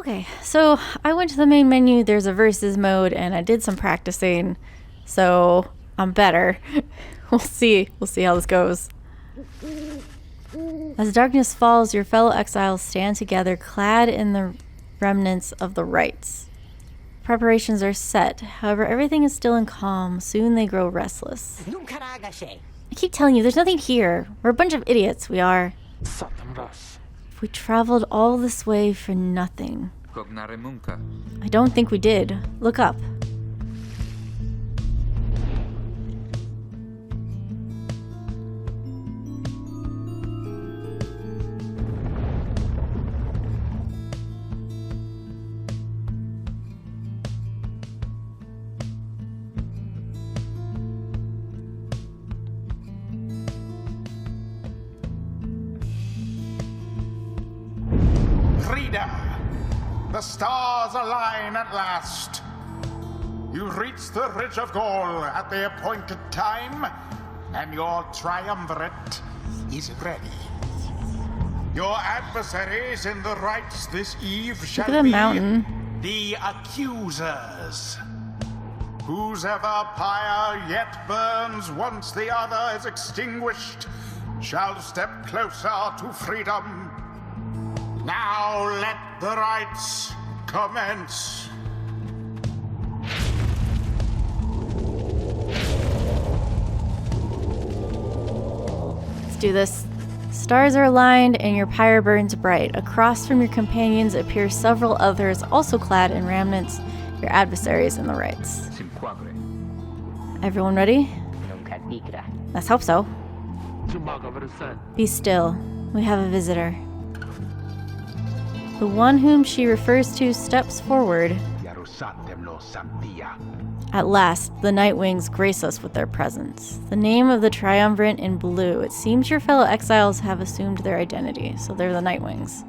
Okay, so I went to the main menu, there's a versus mode, and I did some practicing, so I'm better. We'll see how this goes. As darkness falls, your fellow exiles stand together, clad in the remnants of the rites. Preparations are set, however everything is still in calm. Soon they grow restless. I keep telling you, there's nothing here. We're a bunch of idiots, we are. We traveled all this way for nothing. I don't think we did. Look up. The stars align at last. You reach the Ridge of Goal at the appointed time, and your triumvirate is ready. Your adversaries in the Rites this eve shall Look at the mountain. The accusers. Whosever pyre yet burns once the other is extinguished shall step closer to freedom. Now let the rites commence. Let's do this. Stars are aligned and your pyre burns bright. Across from your companions appear several others also clad in remnants, your adversaries in the rites. Everyone ready? Let's hope so. Be still. We have a visitor. The one whom she refers to steps forward. At last, the Nightwings grace us with their presence. The name of the triumvirate in blue. It seems your fellow exiles have assumed their identity, so they're the Nightwings.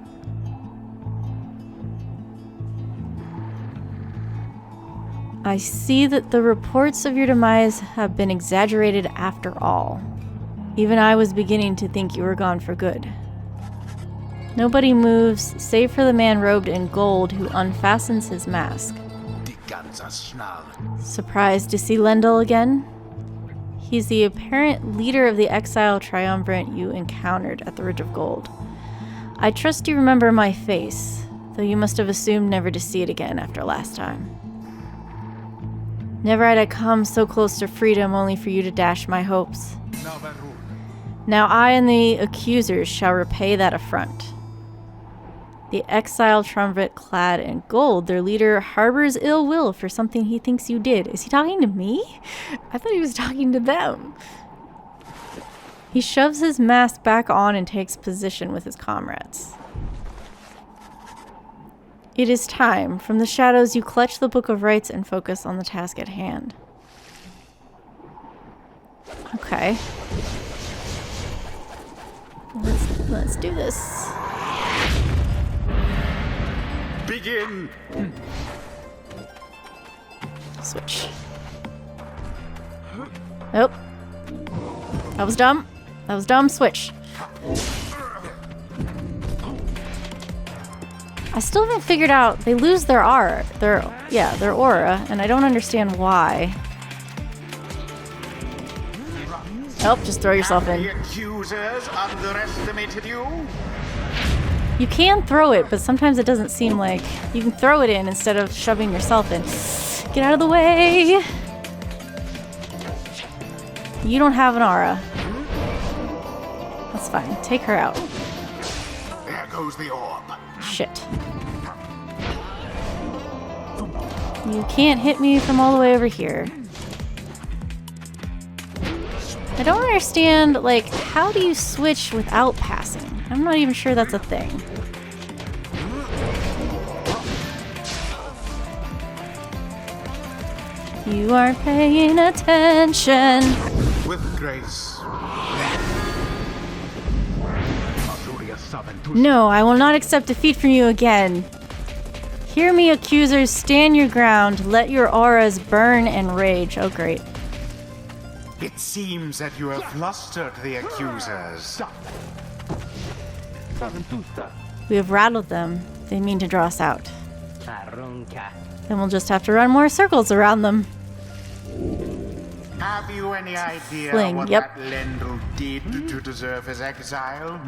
I see that the reports of your demise have been exaggerated after all. Even I was beginning to think you were gone for good. Nobody moves, save for the man robed in gold who unfastens his mask. Surprised to see Lendl again? He's the apparent leader of the exile triumvirate you encountered at the Ridge of Gold. I trust you remember my face, though you must have assumed never to see it again after last time. Never had I come so close to freedom only for you to dash my hopes. Now I and the accusers shall repay that affront. The exile triumvirate clad in gold, their leader harbors ill will for something he thinks you did. Is he talking to me? I thought he was talking to them. He shoves his mask back on and takes position with his comrades. It is time. From the shadows, you clutch the Book of Rites and focus on the task at hand. Okay. Let's do this. Begin. Switch. Nope. That was dumb. That was dumb. Switch. I still haven't figured out. They lose their aura. Their aura, and I don't understand why. Oh, just throw yourself in. The accusers underestimated you. You can throw it, but sometimes it doesn't seem like you can throw it in instead of shoving yourself in. Get out of the way! You don't have an aura. That's fine. Take her out. There goes the orb. Shit. You can't hit me from all the way over here. I don't understand, like, how do you switch without passing? I'm not even sure that's a thing. You aren't paying attention. With grace. No, I will not accept defeat from you again. Hear me, accusers, stand your ground. Let your auras burn and rage. Oh, great. It seems that you have flustered the accusers. We have rattled them. They mean to draw us out. Then we'll just have to run more circles around them. Have you any idea Fling, what yep. that Lendl did to deserve his exile?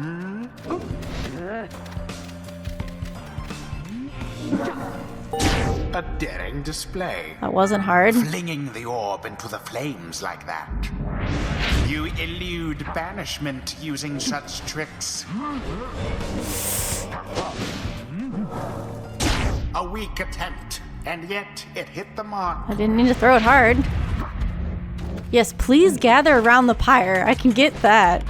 A daring display. That wasn't hard. Flinging the orb into the flames like that. You elude banishment using such tricks. A weak attempt, and yet it hit the mark. I didn't need to throw it hard. Yes, please gather around the pyre. I can get that.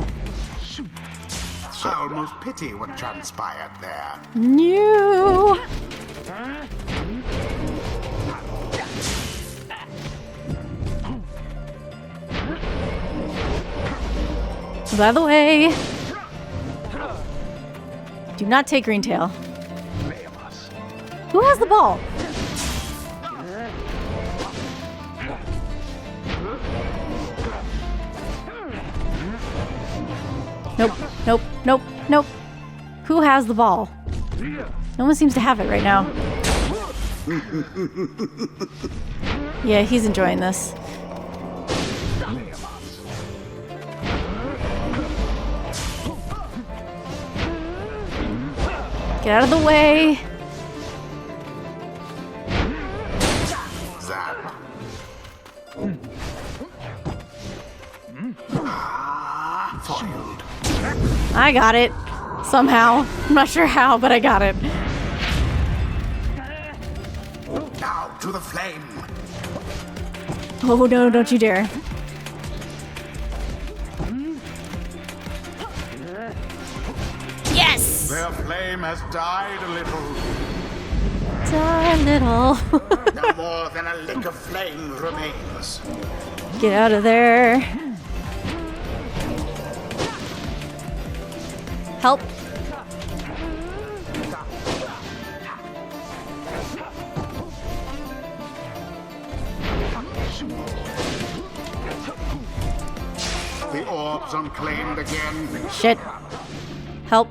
I almost pity what transpired there. No. By the way, do not take Greentail. Who has the ball? Nope, nope, nope, nope. Who has the ball? No one seems to have it right now. Yeah, he's enjoying this. Get out of the way. Zap. Foiled. I got it. Somehow. I'm not sure how, but I got it. Now to the flame. Oh no, don't you dare. Yes! Their flame has died a little. Die little. No more than a lick of flame remains. Get out of there. Help. The orb's unclaimed again. Shit. Help.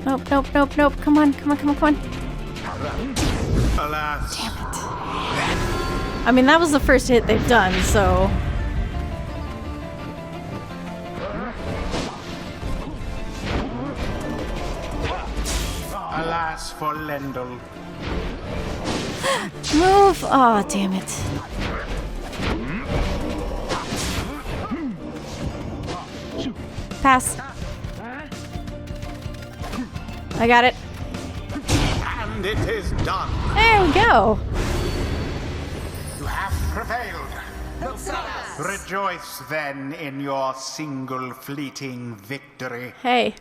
Nope, nope, nope, nope. Come on, come on, come on, come on. Alas. Damn it. I mean, that was the first hit they've done, so... Alas for Lendl. Move! Oh, damn it. Pass. I got it. And it is done. There we go. You have prevailed. Rejoice then in your single fleeting victory. Hey,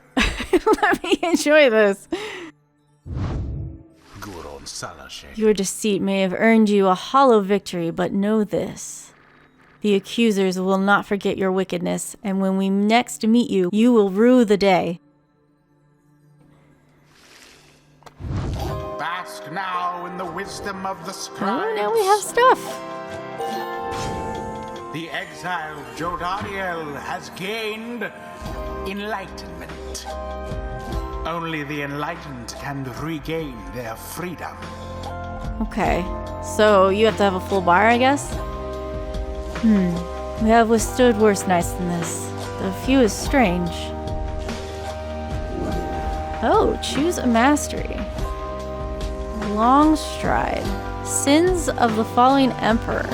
let me enjoy this. Your deceit may have earned you a hollow victory, but know this. The accusers will not forget your wickedness, and when we next meet you, you will rue the day. Bask now in the wisdom of the scribes. Oh, now we have stuff. The exiled Jodariel has gained enlightenment. Only the enlightened can regain their freedom. Okay, so you have to have a full bar, I guess? We have withstood worse nights than this. The few is strange. Oh, choose a mastery. Long stride. Sins of the following emperor.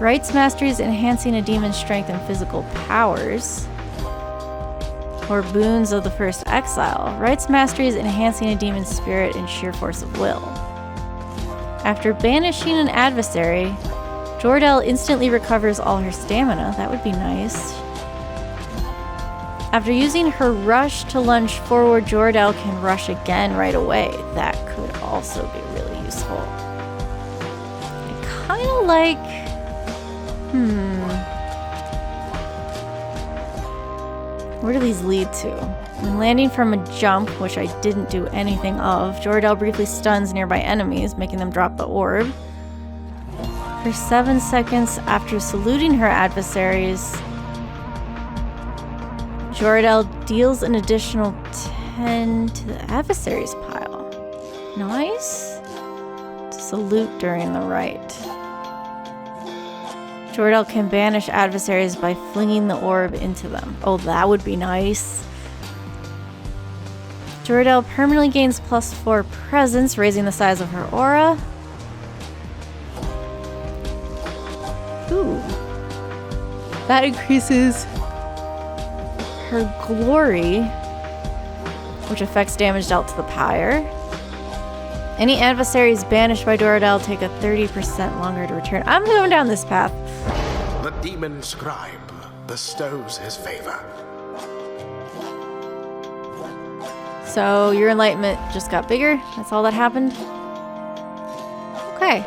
Rites masteries enhancing a demon's strength and physical powers. Or boons of the first exile. Rites masteries enhancing a demon's spirit and sheer force of will. After banishing an adversary, Jordell instantly recovers all her stamina. That would be nice. After using her rush to lunge forward, Jordell can rush again right away. That could also be really useful. I kind of like... Where do these lead to? When landing from a jump, which I didn't do anything of, Jordell briefly stuns nearby enemies, making them drop the orb. For 7 seconds after saluting her adversaries, Jordell deals an additional 10 to the adversaries pile. Nice. To salute during the rite. Jordel can banish adversaries by flinging the orb into them. Oh, that would be nice. Jordel permanently gains +4 presence, raising the size of her aura. Ooh. That increases her glory, which affects damage dealt to the Pyre. Any adversaries banished by Jordel take a 30% longer to return. I'm going down this path. The demon scribe bestows his favor. So your enlightenment just got bigger? That's all that happened? Okay.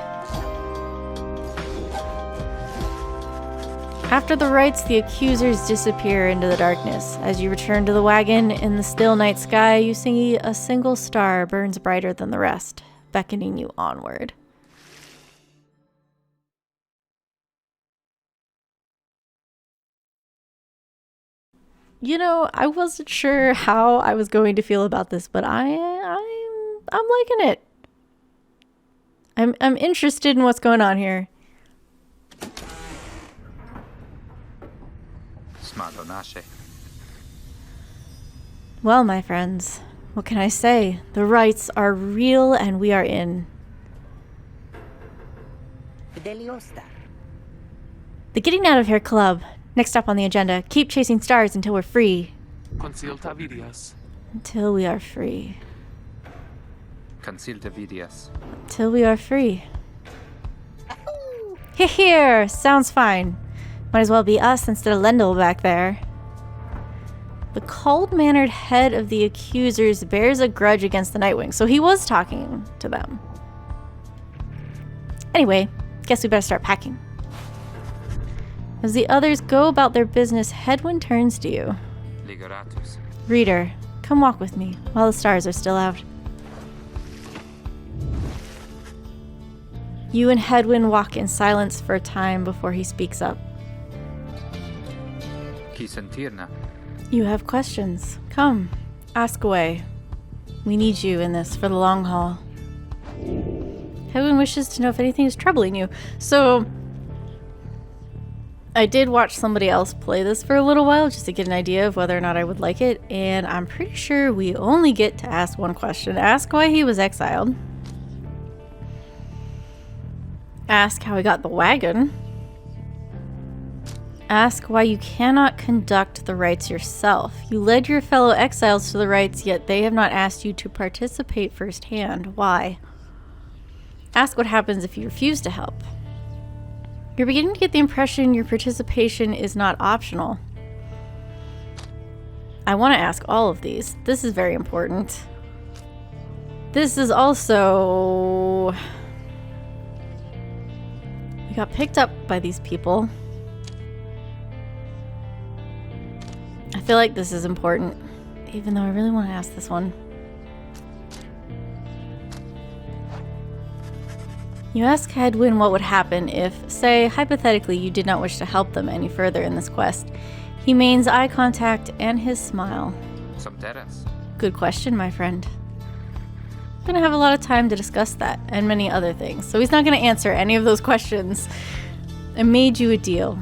After the rites, the accusers disappear into the darkness. As you return to the wagon in the still night sky, you see a single star burns brighter than the rest, beckoning you onward. You know, I wasn't sure how I was going to feel about this, but I'm liking it. I'm interested in what's going on here. Well, my friends, what can I say? The rites are real and we are in. The Getting Out of Here Club. Next up on the agenda, keep chasing stars until we're free. Until we are free. Until we are free. Here, sounds fine. Might as well be us instead of Lendl back there. The cold-mannered head of the accusers bears a grudge against the Nightwing, so he was talking to them. Anyway, guess we better start packing. As the others go about their business, Hedwyn turns to you. Reader, come walk with me while the stars are still out. You and Hedwyn walk in silence for a time before he speaks up. You have questions. Come, ask away. We need you in this for the long haul. Hedwyn wishes to know if anything is troubling you. So, I did watch somebody else play this for a little while just to get an idea of whether or not I would like it, and I'm pretty sure we only get to ask one question. Ask why he was exiled. Ask how he got the wagon. Ask why you cannot conduct the rites yourself. You led your fellow exiles to the rites, yet they have not asked you to participate firsthand. Why? Ask what happens if you refuse to help. You're beginning to get the impression your participation is not optional. I want to ask all of these. This is very important. This is also... We got picked up by these people. I feel like this is important, even though I really want to ask this one. You ask Hedwyn what would happen if, say, hypothetically, you did not wish to help them any further in this quest. He mains eye contact and his smile. Good question, my friend. I'm gonna have a lot of time to discuss that and many other things, so he's not gonna answer any of those questions. I made you a deal.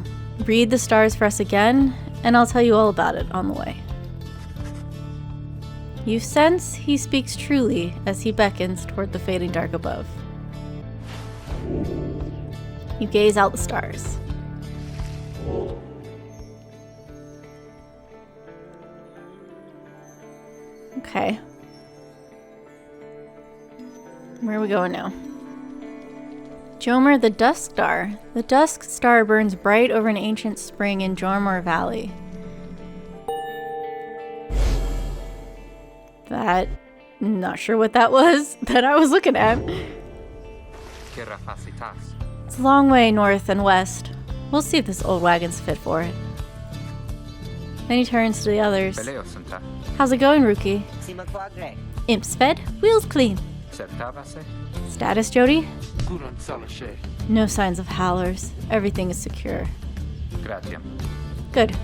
Read the stars for us again, and I'll tell you all about it on the way. You sense he speaks truly as he beckons toward the fading dark above. You gaze out the stars. Okay. Where are we going now? Jomer the Dusk Star. The Dusk Star burns bright over an ancient spring in Jormor Valley. That... not sure what that was that I was looking at. It's a long way north and west. We'll see if this old wagon's fit for it. Then he turns to the others. How's it going, Rookie? Imps fed, wheels clean. Status, Jody? No signs of howlers. Everything is secure. Good.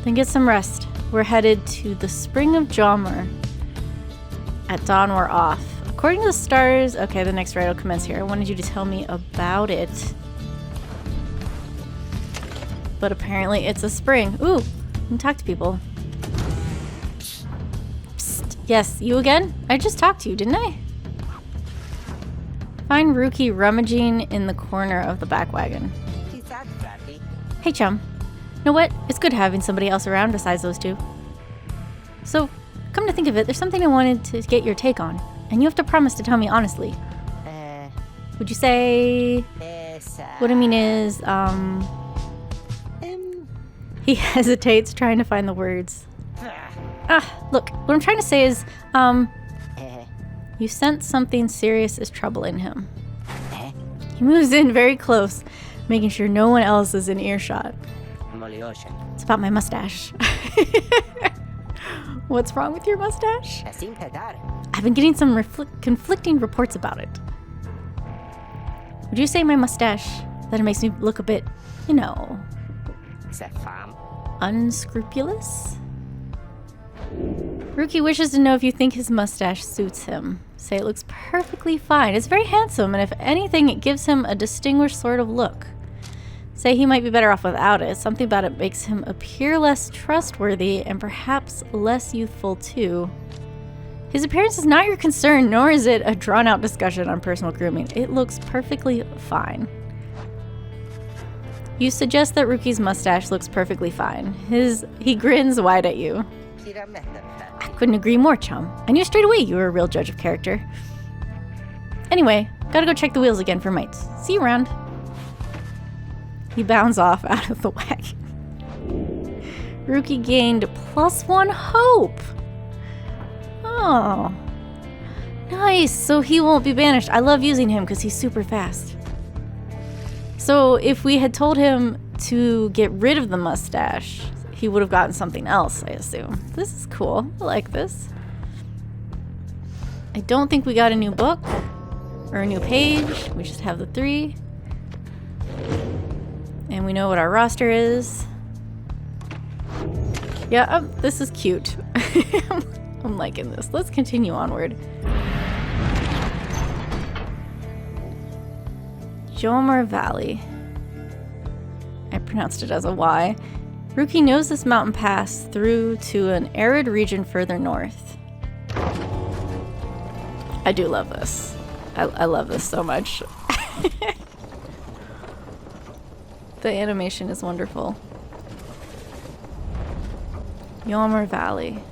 Then get some rest. We're headed to the Spring of Jormor. At dawn, we're off. According to the stars... Okay, the next rite will commence here. I wanted you to tell me about it. But apparently it's a spring. Ooh, I can talk to people. Psst. Yes, you again? I just talked to you, didn't I? Find Rookie rummaging in the corner of the back wagon. Hey, chum. You know what? It's good having somebody else around besides those two. So, come to think of it, there's something I wanted to get your take on. And you have to promise to tell me honestly. Would you say... What I mean is, He hesitates, trying to find the words. Look, what I'm trying to say is, you sense something serious is troubling him. He moves in very close, making sure no one else is in earshot. It's about my mustache. What's wrong with your mustache? I've been getting some conflicting reports about it. Would you say my mustache, that it makes me look a bit, you know, unscrupulous? Rookie wishes to know if you think his mustache suits him. Say it looks perfectly fine. It's very handsome, and if anything, it gives him a distinguished sort of look. Say he might be better off without it. Something about it makes him appear less trustworthy and perhaps less youthful too. His appearance is not your concern, nor is it a drawn-out discussion on personal grooming. It looks perfectly fine. You suggest that Rookie's mustache looks perfectly fine. He grins wide at you. I couldn't agree more, chum. I knew straight away you were a real judge of character. Anyway, gotta go check the wheels again for mites. See you around. He bounds off out of the wagon. Rookie gained +1 hope. Oh. Nice, so he won't be banished. I love using him because he's super fast. So if we had told him to get rid of the mustache, he would have gotten something else, I assume. This is cool. I like this. I don't think we got a new book or a new page. We just have the 3. And we know what our roster is. Yeah, this is cute. I'm liking this. Let's continue onward. Jomar Valley. I pronounced it as a Y. Rookie knows this mountain pass through to an arid region further north. I do love this. I love this so much. The animation is wonderful. Jomar Valley.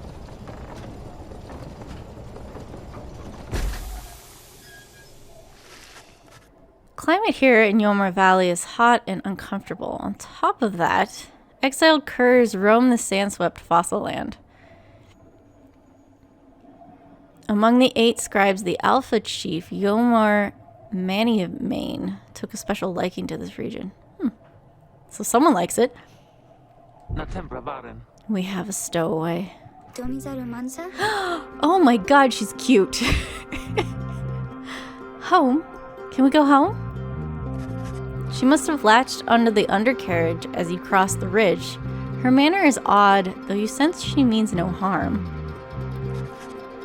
Climate here in Jomar Valley is hot and uncomfortable. On top of that, exiled curs roam the sand-swept fossil land. Among the 8 scribes, the Alpha Chief, Yomar Manimane, took a special liking to this region. So someone likes it. We have a stowaway. Oh my god, she's cute. Home? Can we go home? She must have latched onto the undercarriage as you crossed the ridge. Her manner is odd, though you sense she means no harm.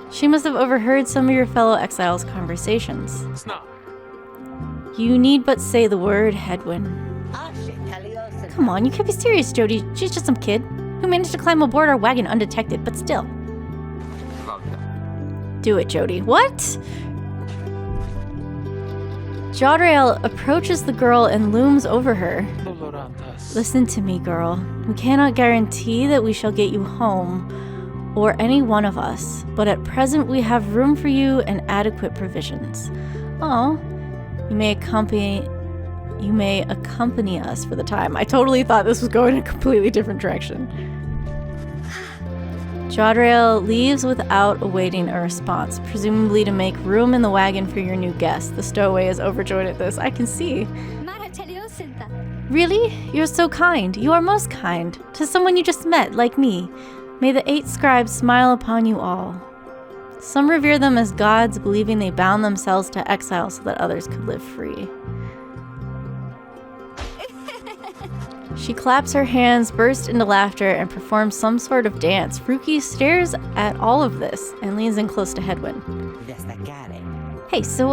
She must have overheard some of your fellow exiles' conversations. You need but say the word, Hedwyn. Come on, you can't be serious, Jody. She's just some kid who managed to climb aboard our wagon undetected, but still. Do it, Jody. What? Jodriel approaches the girl and looms over her. Listen to me, girl. We cannot guarantee that we shall get you home, or any one of us, but at present we have room for you and adequate provisions. Oh, you may accompany us for the time. I totally thought this was going in a completely different direction. Jodriel leaves without awaiting a response, presumably to make room in the wagon for your new guest. The stowaway is overjoyed at this. I can see. Really? You're so kind. You are most kind. To someone you just met, like me. May the 8 scribes smile upon you all. Some revere them as gods, believing they bound themselves to exile so that others could live free. She claps her hands, bursts into laughter, and performs some sort of dance. Ruki stares at all of this and leans in close to Hedwyn. Hey, so,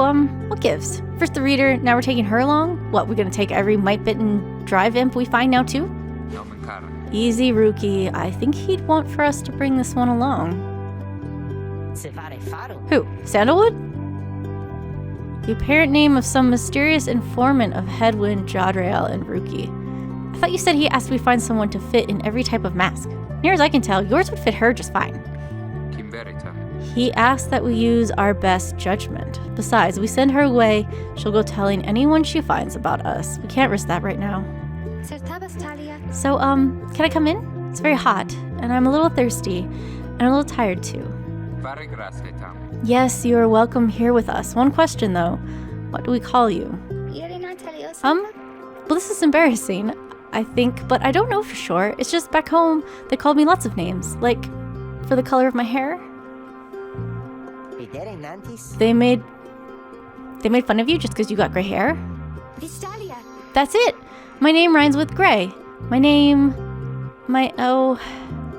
what gives? First the reader, now we're taking her along? What, we're gonna take every might-bitten drive imp we find now, too? Easy, Ruki. I think he'd want for us to bring this one along. Who? Sandalwood? The apparent name of some mysterious informant of Hedwyn, Jodriel, and Ruki. I thought you said he asked we find someone to fit in every type of mask. Near as I can tell, yours would fit her just fine. He asked that we use our best judgment. Besides, we send her away, she'll go telling anyone she finds about us. We can't risk that right now. So, can I come in? It's very hot, and I'm a little thirsty, and a little tired too. Yes, you are welcome here with us. One question though, what do we call you? Well, this is embarrassing, I think, but I don't know for sure. It's just back home, they called me lots of names, like for the color of my hair. They made fun of you just because you got gray hair? That's it! My name rhymes with gray.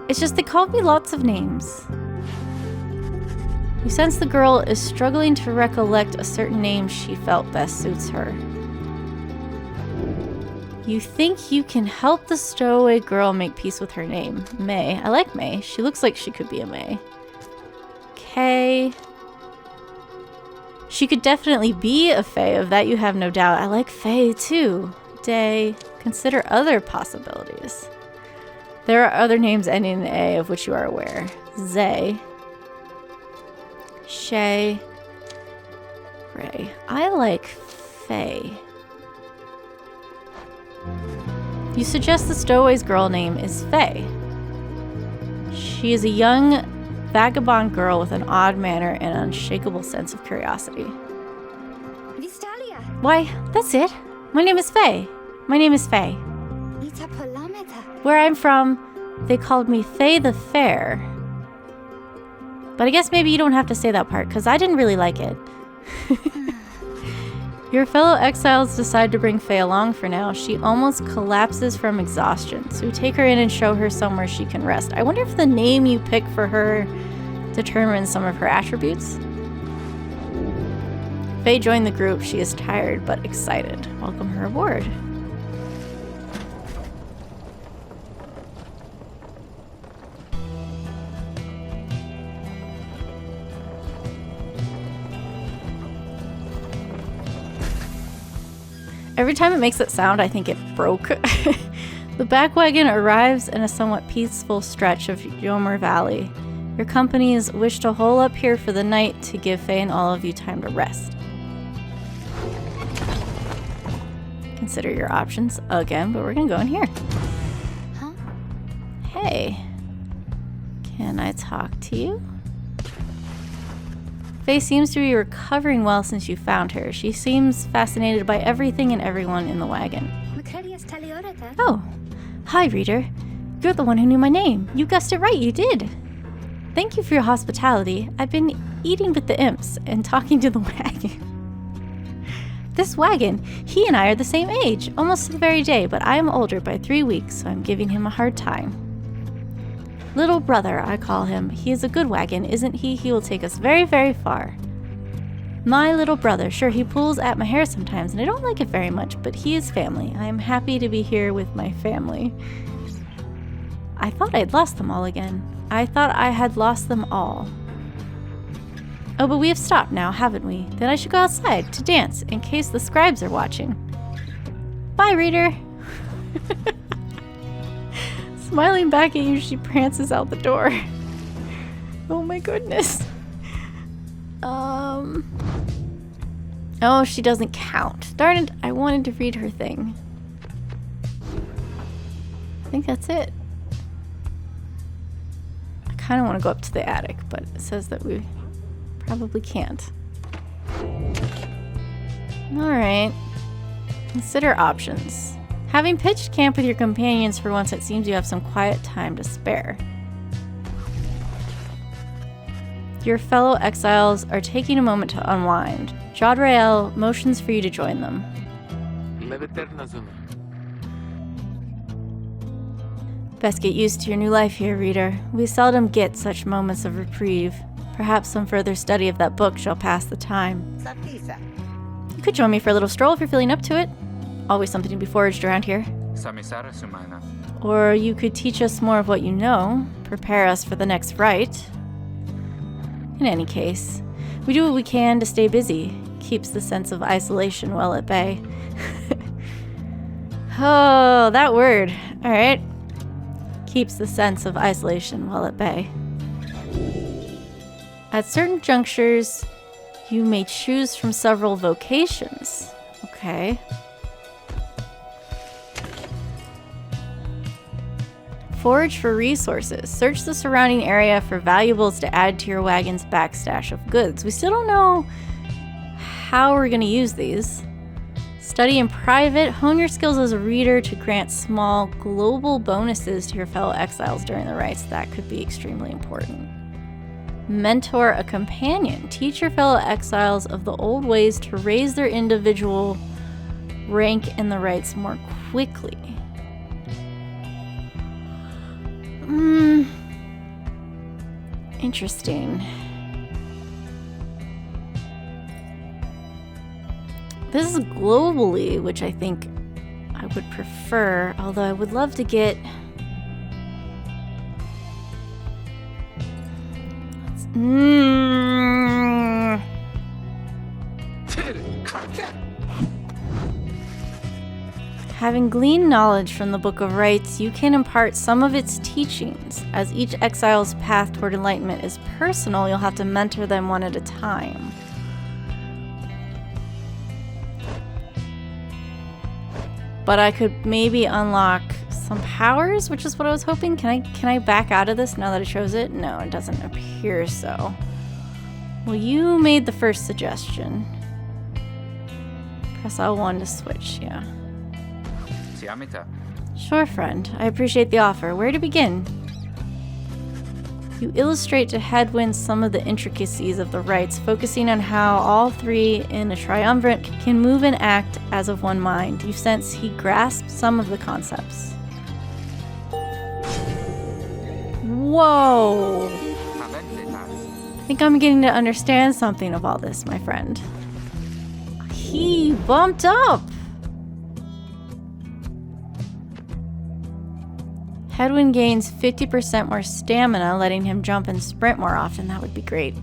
It's just they called me lots of names. You sense the girl is struggling to recollect a certain name she felt best suits her. You think you can help the stowaway girl make peace with her name. May. I like May. She looks like she could be a May. Kay. She could definitely be a Fae, of that you have no doubt. I like Fae too. Day. Consider other possibilities. There are other names ending in A of which you are aware. Zay. Shay. Ray. I like Faye. You suggest the stowaway's girl name is Faye. She is a young vagabond girl with an odd manner and an unshakable sense of curiosity. Why, that's it. My name is Faye. Where I'm from, they called me Faye the Fair. But I guess maybe you don't have to say that part, because I didn't really like it. Your fellow exiles decide to bring Faye along for now. She almost collapses from exhaustion, so we take her in and show her somewhere she can rest. I wonder if the name you pick for her determines some of her attributes? Faye joined the group. She is tired but excited. Welcome her aboard. Every time it makes that sound, I think it broke. The back wagon arrives in a somewhat peaceful stretch of Yomer Valley. Your companies wish to hole up here for the night to give Faye and all of you time to rest. Consider your options again, but we're gonna go in here. Huh? Hey, can I talk to you? Faye seems to be recovering well since you found her. She seems fascinated by everything and everyone in the wagon. Oh, hi, reader. You're the one who knew my name. You guessed it right, you did. Thank you for your hospitality. I've been eating with the imps and talking to the wagon. This wagon, he and I are the same age, almost to the very day, but I am older by 3 weeks, so I'm giving him a hard time. Little brother, I call him. He is a good wagon, isn't he? He will take us very, very far. My little brother, sure, he pulls at my hair sometimes, and I don't like it very much, but he is family. I am happy to be here with my family. I thought I'd lost them all again. I thought I had lost them all. Oh, but we have stopped now, haven't we? Then I should go outside to dance, in case the scribes are watching. Bye, reader! Smiling back at you, she prances out the door. Oh my goodness. Oh, she doesn't count. Darn it, I wanted to read her thing. I think that's it. I kind of want to go up to the attic, but it says that we probably can't. Alright. Consider options. Having pitched camp with your companions for once, it seems you have some quiet time to spare. Your fellow exiles are taking a moment to unwind. Jodriel motions for you to join them. Best get used to your new life here, reader. We seldom get such moments of reprieve. Perhaps some further study of that book shall pass the time. You could join me for a little stroll if you're feeling up to it. Always something to be foraged around here. Or you could teach us more of what you know, prepare us for the next rite. In any case, we do what we can to stay busy. Keeps the sense of isolation well at bay. Oh, that word. Alright. Keeps the sense of isolation well at bay. At certain junctures, you may choose from several vocations. Okay. Forage for resources. Search the surrounding area for valuables to add to your wagon's backstash of goods. We still don't know how we're going to use these. Study in private. Hone your skills as a reader to grant small global bonuses to your fellow exiles during the rites. That could be extremely important. Mentor a companion. Teach your fellow exiles of the old ways to raise their individual rank in the rites more quickly. Interesting. This is globally, which I think I would prefer, although I would love to get... Having gleaned knowledge from the Book of Rites, you can impart some of its teachings. As each exile's path toward enlightenment is personal, you'll have to mentor them one at a time. But I could maybe unlock some powers, which is what I was hoping. Can I back out of this now that I chose it? No, it doesn't appear so. Well, you made the first suggestion. Press L1 to switch, yeah. Sure, friend. I appreciate the offer. Where to begin? You illustrate to Hedwyn some of the intricacies of the rites, focusing on how all three in a triumvirate can move and act as of one mind. You sense he grasps some of the concepts. Whoa! I think I'm getting to understand something of all this, my friend. He bumped up! Hedwyn gains 50% more stamina, letting him jump and sprint more often. That would be great.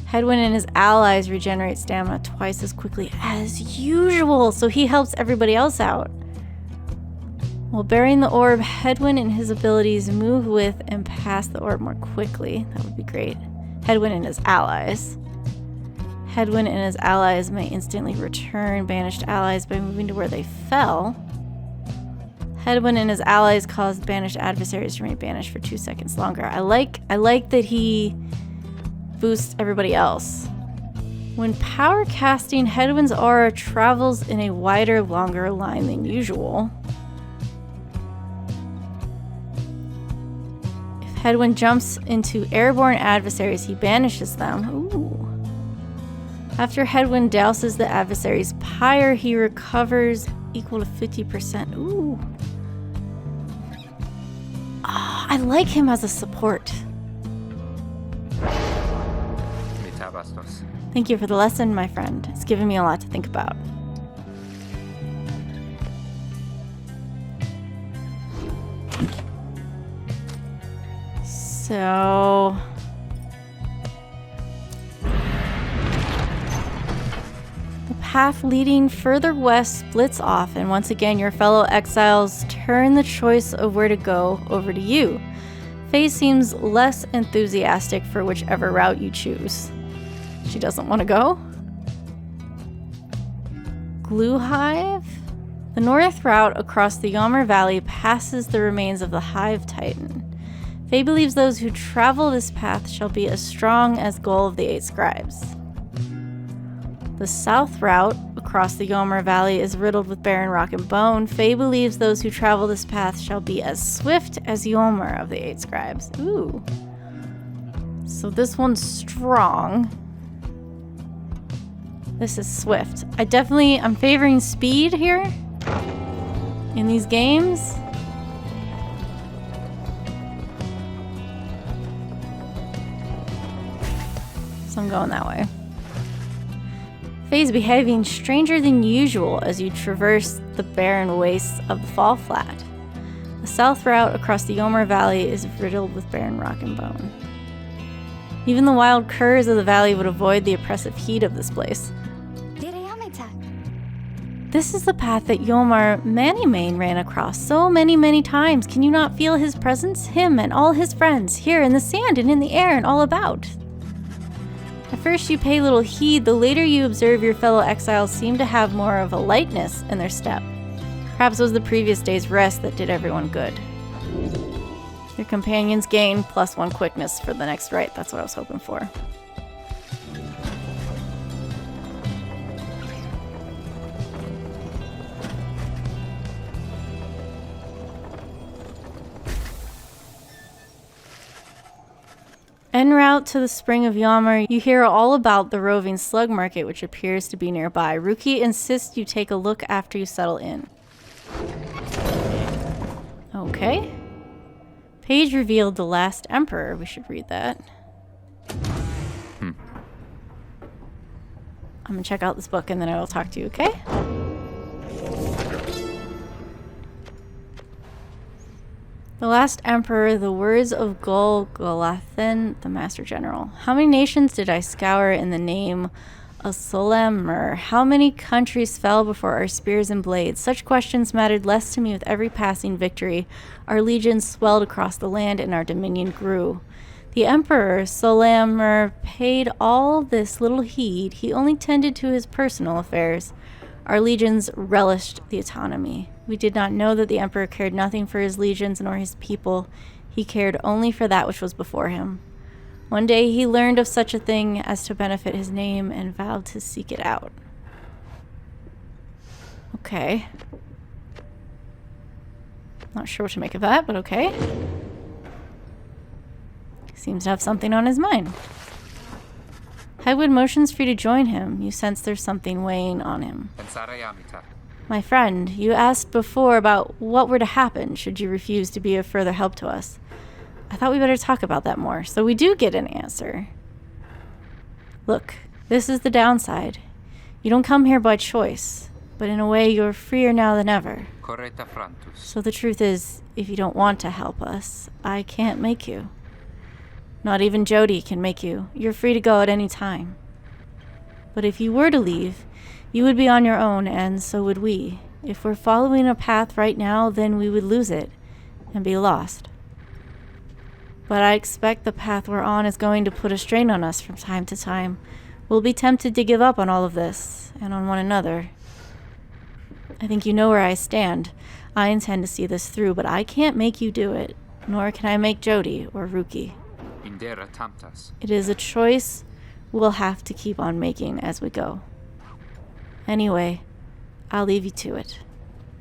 Hedwyn and his allies regenerate stamina twice as quickly as usual, so he helps everybody else out. While bearing the orb, Hedwyn and his abilities move with and pass the orb more quickly. That would be great. Hedwyn and his allies. Hedwyn and his allies may instantly return banished allies by moving to where they fell. Hedwyn and his allies cause banished adversaries to remain banished for 2 seconds longer. I like that he boosts everybody else. When power casting, Hedwyn's aura travels in a wider, longer line than usual. If Hedwyn jumps into airborne adversaries, he banishes them. Ooh. After Hedwyn douses the adversary's pyre, he recovers equal to 50%. Ooh. Oh, I like him as a support. Thank you for the lesson, my friend. It's given me a lot to think about. So... the path leading further west splits off, and once again your fellow exiles turn the choice of where to go over to you. Faye seems less enthusiastic for whichever route you choose. She doesn't want to go? Glue Hive? The north route across the Yommer Valley passes the remains of the Hive Titan. Faye believes those who travel this path shall be as strong as Goal of the 8 Scribes. The south route across the Yommer Valley is riddled with barren rock and bone. Faye believes those who travel this path shall be as swift as Yommer of the 8 Scribes. Ooh. So this one's strong. This is swift. I'm favoring speed here in these games. So I'm going that way. Faye's behaving stranger than usual as you traverse the barren wastes of the Fall Flat. The south route across the Yomar Valley is riddled with barren rock and bone. Even the wild curs of the valley would avoid the oppressive heat of this place. This is the path that Yomar Manimane ran across so many times. Can you not feel his presence? Him and all his friends, here in the sand and in the air and all about. At first you pay little heed, the later you observe your fellow exiles seem to have more of a lightness in their step. Perhaps it was the previous day's rest that did everyone good. Your companions gain +1 quickness for the next rite. That's what I was hoping for. En route to the spring of Yomar, you hear all about the roving slug market which appears to be nearby. Ruki insists you take a look after you settle in. Okay. Page revealed the last emperor. We should read that. I'm gonna check out this book and then I will talk to you, okay? The last emperor, the words of Gol-Galathan, the master general. How many nations did I scour in the name of Solemur? How many countries fell before our spears and blades? Such questions mattered less to me with every passing victory. Our legions swelled across the land and our dominion grew. The emperor, Solemur, paid all this little heed. He only tended to his personal affairs. Our legions relished the autonomy. We did not know that the emperor cared nothing for his legions nor his people. He cared only for that which was before him. One day he learned of such a thing as to benefit his name and vowed to seek it out. Okay. Not sure what to make of that, but okay. Seems to have something on his mind. Hegwood motions for you to join him. You sense there's something weighing on him. My friend, you asked before about what were to happen should you refuse to be of further help to us. I thought we better talk about that more, so we do get an answer. Look, this is the downside. You don't come here by choice, but in a way you're freer now than ever. So the truth is, if you don't want to help us, I can't make you. Not even Jody can make you. You're free to go at any time. But if you were to leave, you would be on your own, and so would we. If we're following a path right now, then we would lose it and be lost. But I expect the path we're on is going to put a strain on us from time to time. We'll be tempted to give up on all of this and on one another. I think you know where I stand. I intend to see this through, but I can't make you do it, nor can I make Jody or Ruki. It is a choice we'll have to keep on making as we go. Anyway, I'll leave you to it.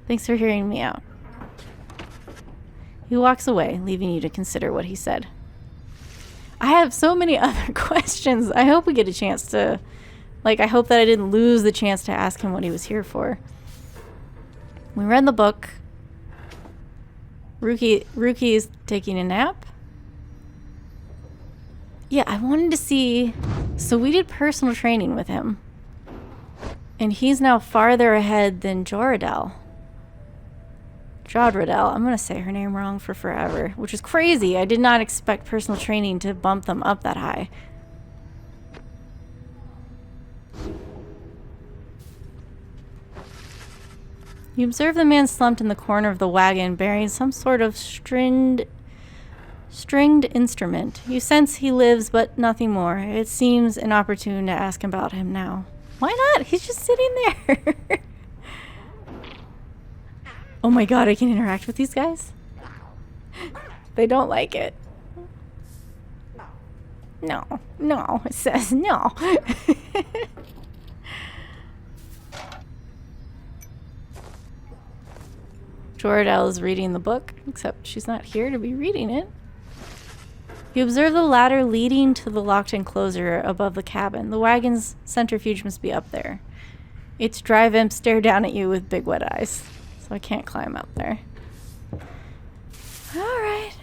Thanks for hearing me out. He walks away, leaving you to consider what he said. I have so many other questions. I hope we get a chance to... I hope that I didn't lose the chance to ask him what he was here for. We read the book. Ruki is taking a nap. Yeah, I wanted to see... So we did personal training with him. And he's now farther ahead than Jodradel. I'm going to say her name wrong for forever, which is crazy. I did not expect personal training to bump them up that high. You observe the man slumped in the corner of the wagon, bearing some sort of stringed instrument. You sense he lives, but nothing more. It seems inopportune to ask about him now. Why not? He's just sitting there. Oh my god, I can interact with these guys? They don't like it. No, it says no. Jodradel is reading the book, except she's not here to be reading it. You observe the ladder leading to the locked enclosure above the cabin. The wagon's centrifuge must be up there. Its drive imps stare down at you with big wet eyes, so I can't climb up there. Alright.